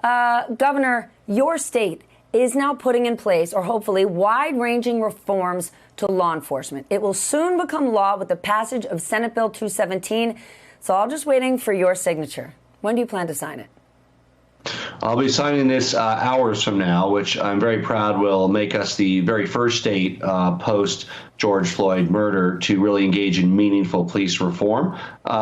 Governor, your state is now putting in place, or hopefully, wide-ranging reforms to law enforcement. It will soon become law with the passage of Senate Bill 217. So I'm just waiting for your signature. When do you plan to sign it? I'll be signing this hours from now, which I'm very proud will make us the very first state post George Floyd murder to really engage in meaningful police reform,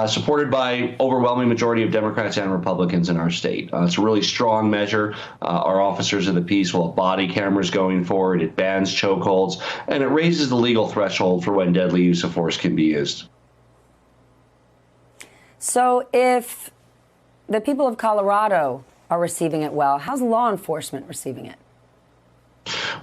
supported by overwhelming majority of Democrats and Republicans in our state. It's a really strong measure. Our officers of the peace will have body cameras going forward. It bans chokeholds, and it raises the legal threshold for when deadly use of force can be used. So if the people of Colorado are receiving it well, how's law enforcement receiving it?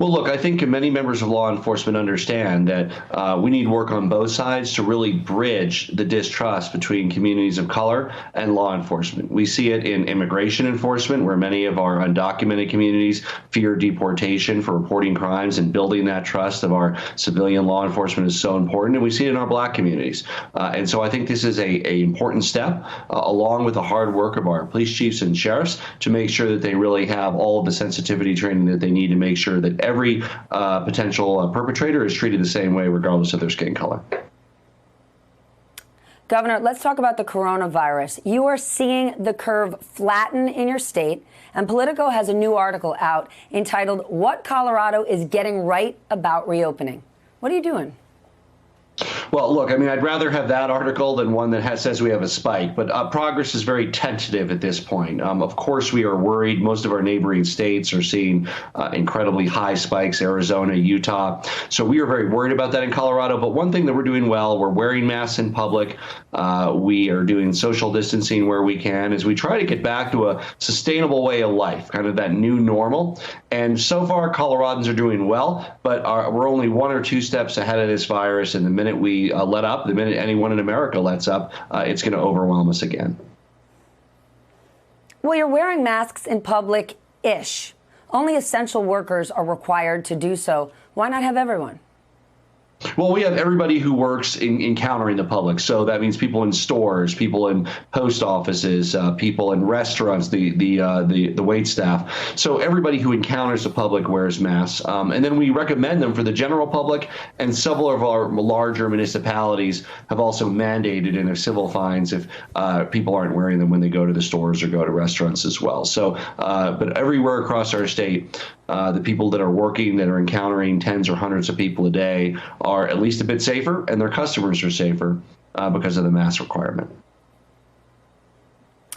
Well, look, I think many members of law enforcement understand that we need work on both sides to really bridge the distrust between communities of color and law enforcement. We see it in immigration enforcement, where many of our undocumented communities fear deportation for reporting crimes, and building that trust of our civilian law enforcement is so important. And we see it in our Black communities. And so I think this is a important step, along with the hard work of our police chiefs and sheriffs, to make sure that they really have all of the sensitivity training that they need to make sure that every potential perpetrator is treated the same way, regardless of their skin color. Governor, let's talk about the coronavirus. You are seeing the curve flatten in your state, and Politico has a new article out entitled "What Colorado is Getting Right About Reopening." What are you doing? Well, look, I mean, I'd rather have that article than one that says we have a spike, but progress is very tentative at this point. Of course, we are worried. Most of our neighboring states are seeing incredibly high spikes, Arizona, Utah. So we are very worried about that in Colorado. But one thing that we're doing well, we're wearing masks in public. We are doing social distancing where we can, as we try to get back to a sustainable way of life, kind of that new normal. And so far, Coloradans are doing well, but we're only 1 or 2 steps ahead of this virus. And the minute we let up, the minute anyone in America lets up, it's going to overwhelm us again. Well, you're wearing masks in public-ish. Only essential workers are required to do so. Why not have everyone? Well, we have everybody who works encountering the public. So that means people in stores, people in post offices, people in restaurants, the wait staff. So everybody who encounters the public wears masks. And then we recommend them for the general public. And several of our larger municipalities have also mandated in their civil fines if people aren't wearing them when they go to the stores or go to restaurants as well. So, but everywhere across our state, the people that are working, that are encountering tens or hundreds of people a day, are at least a bit safer, and their customers are safer because of the mask requirement.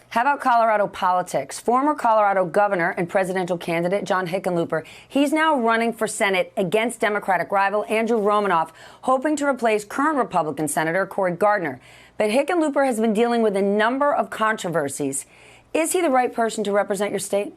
How about Colorado politics? Former Colorado governor and presidential candidate John Hickenlooper, he's now running for Senate against Democratic rival Andrew Romanoff, hoping to replace current Republican Senator Cory Gardner. But Hickenlooper has been dealing with a number of controversies. Is he the right person to represent your state?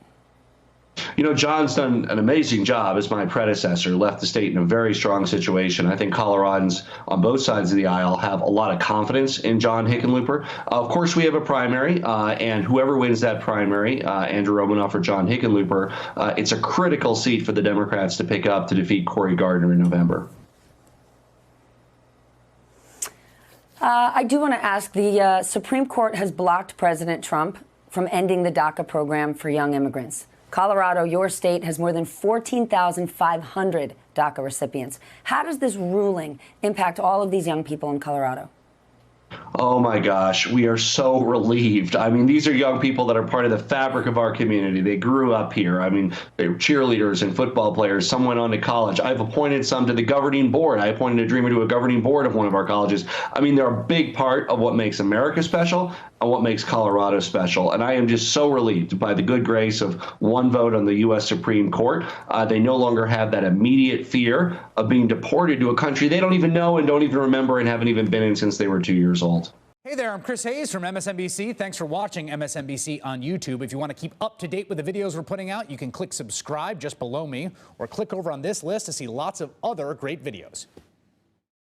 You know, John's done an amazing job as my predecessor, left the state in a very strong situation. I think Coloradans on both sides of the aisle have a lot of confidence in John Hickenlooper. Of course, we have a primary, and whoever wins that primary, Andrew Romanoff or John Hickenlooper, it's a critical seat for the Democrats to pick up to defeat Cory Gardner in November. I do want to ask, the Supreme Court has blocked President Trump from ending the DACA program for young immigrants. Colorado, your state, has more than 14,500 DACA recipients. How does this ruling impact all of these young people in Colorado? Oh, my gosh, we are so relieved. I mean, these are young people that are part of the fabric of our community. They grew up here. I mean, they were cheerleaders and football players. Some went on to college. I've appointed some to the governing board. I appointed a dreamer to a governing board of one of our colleges. I mean, they're a big part of what makes America special and what makes Colorado special. And I am just so relieved by the good grace of one vote on the U.S. Supreme Court. They no longer have that immediate fear of being deported to a country they don't even know and don't even remember and haven't even been in since they were 2 years old. Hey there, I'm Chris Hayes from MSNBC. Thanks for watching MSNBC on YouTube. If you want to keep up to date with the videos we're putting out, you can click subscribe just below me or click over on this list to see lots of other great videos.